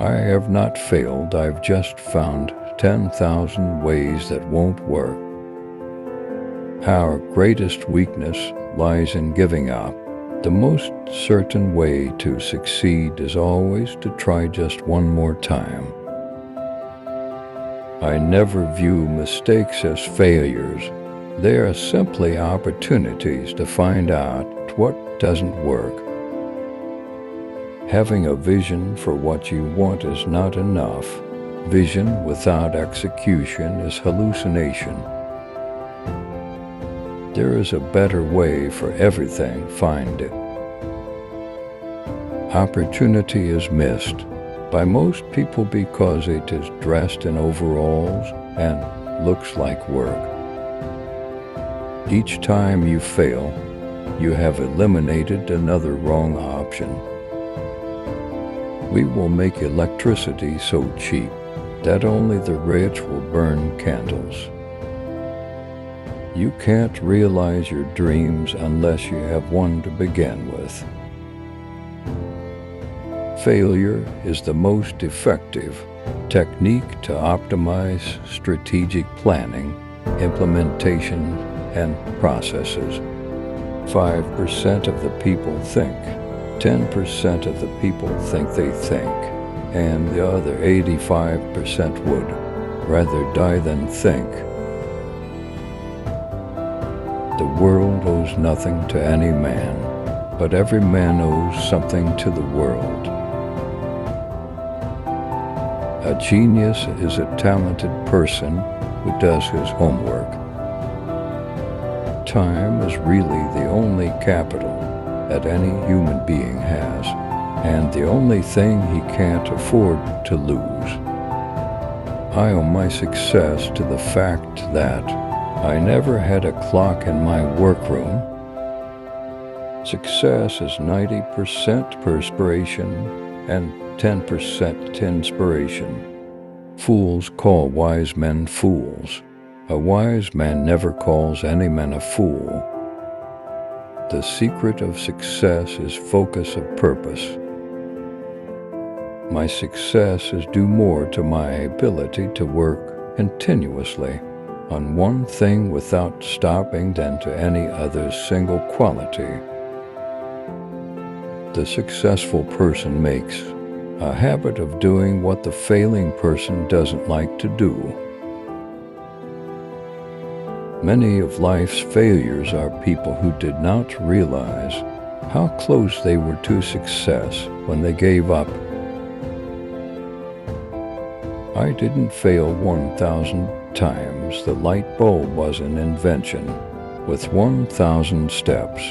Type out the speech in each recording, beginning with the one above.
I have not failed, I've just found 10,000 ways that won't work. Our greatest weakness lies in giving up. The most certain way to succeed is always to try just one more time. I never view mistakes as failures. They are simply opportunities to find out what doesn't work. Having a vision for what you want is not enough. Vision without execution is hallucination. There is a better way for everything, find it. Opportunity is missed by most people because it is dressed in overalls and looks like work. Each time you fail, you have eliminated another wrong option. We will make electricity so cheap that only the rich will burn candles. You can't realize your dreams unless you have one to begin with. Failure is the most effective technique to optimize strategic planning, implementation, and processes. 5% of the people think, 10% of the people think they think, and the other 85% would rather die than think. The world owes nothing to any man, but every man owes something to the world. A genius is a talented person who does his homework. Time is really the only capital that any human being has, and the only thing he can't afford to lose. I owe my success to the fact that I never had a clock in my workroom. Success is 90% perspiration and 10% inspiration. Fools call wise men fools. A wise man never calls any man a fool. The secret of success is focus of purpose. My success is due more to my ability to work continuously on one thing without stopping than to any other single quality. The successful person makes a habit of doing what the failing person doesn't like to do. Many of life's failures are people who did not realize how close they were to success when they gave up. I didn't fail 1,000 times. The light bulb was an invention with 1,000 steps.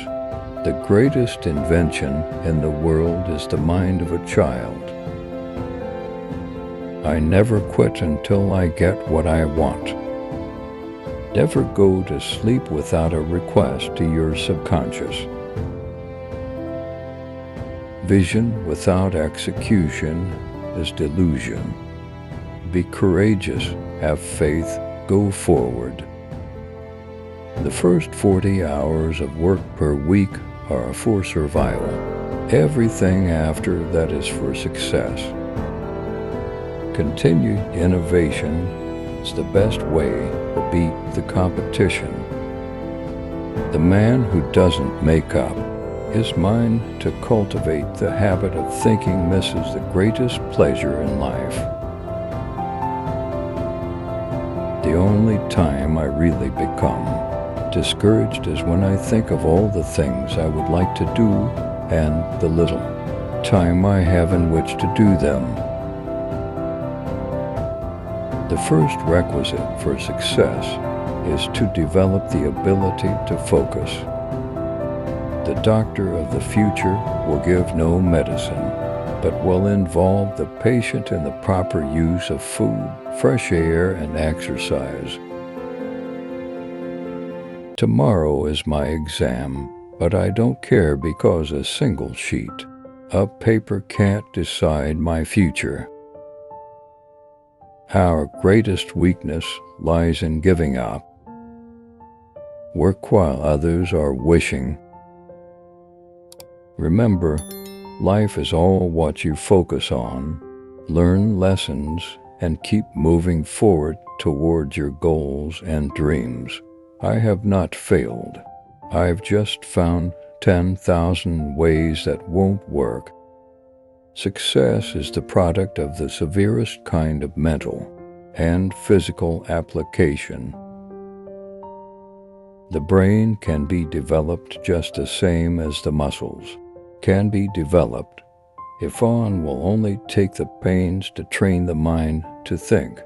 The greatest invention in the world is the mind of a child. I never quit until I get what I want. Never go to sleep without a request to your subconscious. Vision without execution is delusion. Be courageous, have faith, go forward. The first 40 hours of work per week are for survival. Everything after that is for success. Continued innovation is the best way to beat the competition. The man who doesn't make up his mind to cultivate the habit of thinking misses the greatest pleasure in life. The only time I really become discouraged is when I think of all the things I would like to do and the little time I have in which to do them. The first requisite for success is to develop the ability to focus. The doctor of the future will give no medicine, but will involve the patient in the proper use of food, fresh air, and exercise. Tomorrow is my exam, but I don't care because a single sheet of paper can't decide my future. Our greatest weakness lies in giving up. Work while others are wishing. Remember, life is all what you focus on. learn lessons, and keep moving forward towards your goals and dreams. I have not failed. I've just found 10,000 ways that won't work. Success is the product of the severest kind of mental and physical application. The brain can be developed just the same as the muscles can be developed if one will only take the pains to train the mind to think.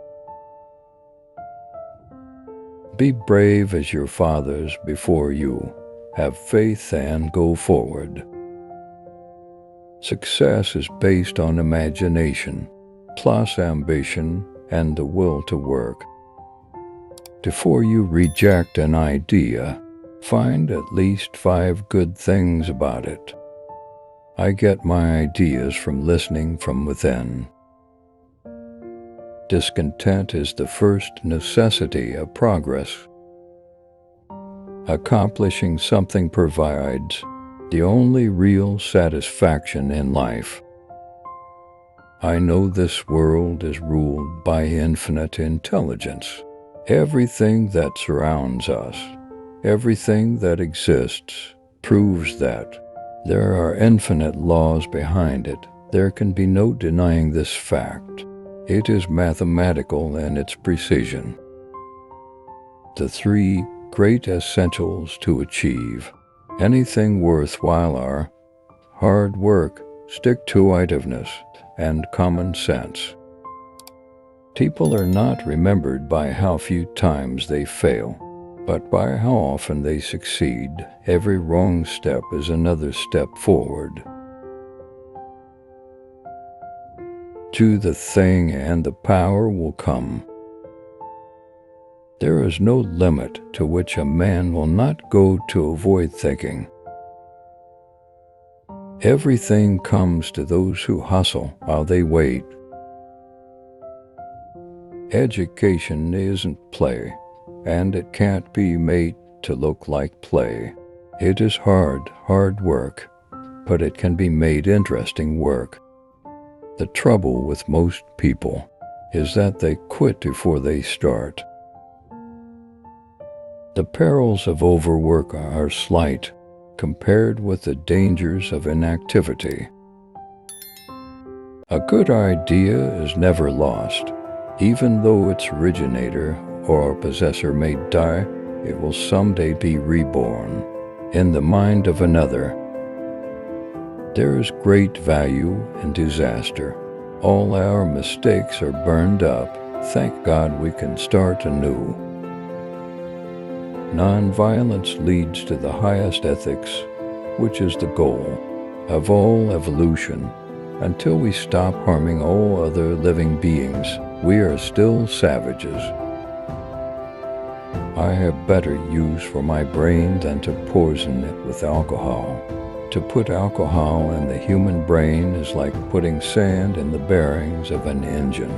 Be brave as your fathers before you. Have faith and go forward. Success is based on imagination, plus ambition and the will to work. Before you reject an idea, find at least 5 good things about it. I get my ideas from listening from within. Discontent is the first necessity of progress. Accomplishing something provides the only real satisfaction in life. I know this world is ruled by infinite intelligence. Everything that surrounds us, everything that exists, proves that. There are infinite laws behind it. There can be no denying this fact. It is mathematical in its precision. The 3 great essentials to achieve anything worthwhile are hard work, stick-to-itiveness, and common sense. People are not remembered by how few times they fail, but by how often they succeed. Every wrong step is another step forward. Do the thing and the power will come. There is no limit to which a man will not go to avoid thinking. Everything comes to those who hustle while they wait. Education isn't play, and it can't be made to look like play. It is hard work, but it can be made interesting work. The trouble with most people is that they quit before they start. The perils of overwork are slight compared with the dangers of inactivity. A good idea is never lost. Even though its originator or possessor may die, it will someday be reborn in the mind of another. There is great value in disaster. All our mistakes are burned up. Thank God we can start anew. Nonviolence leads to the highest ethics, which is the goal of all evolution. Until we stop harming all other living beings, we are still savages. I have better use for my brain than to poison it with alcohol. To put alcohol in the human brain is like putting sand in the bearings of an engine.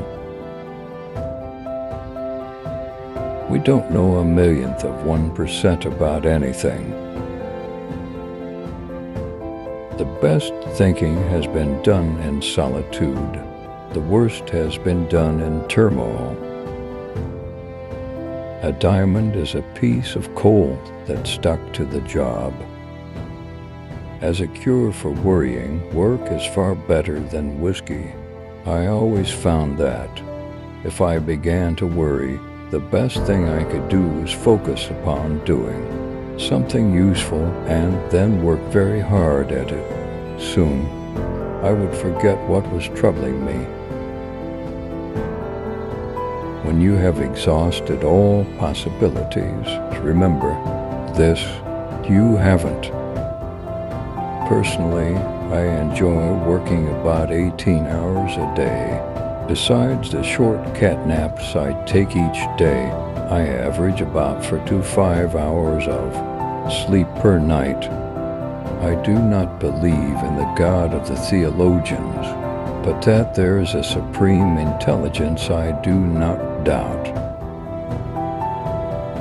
We don't know a millionth of 1% about anything. The best thinking has been done in solitude. The worst has been done in turmoil. A diamond is a piece of coal that stuck to the job. As a cure for worrying, work is far better than whiskey. I always found that. If I began to worry, the best thing I could do was focus upon doing something useful and then work very hard at it. Soon, I would forget what was troubling me. When you have exhausted all possibilities, remember this: you haven't. Personally, I enjoy working about 18 hours a day. Besides the short cat naps I take each day, I average about 4 to 5 hours of sleep per night. I do not believe in the God of the theologians, but that there is a supreme intelligence I do not doubt.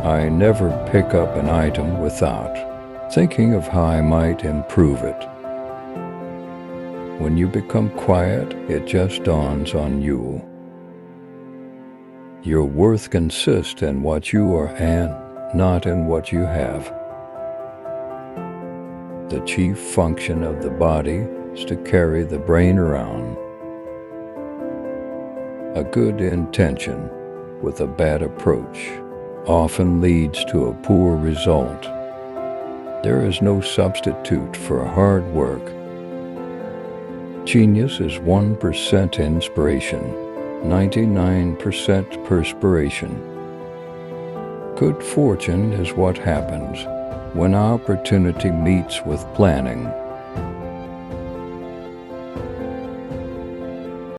I never pick up an item without thinking of how I might improve it. When you become quiet, it just dawns on you. Your worth consists in what you are and not in what you have. The chief function of the body is to carry the brain around. A good intention with a bad approach often leads to a poor result. There is no substitute for hard work. Genius is 1% inspiration, 99% perspiration. Good fortune is what happens when opportunity meets with planning.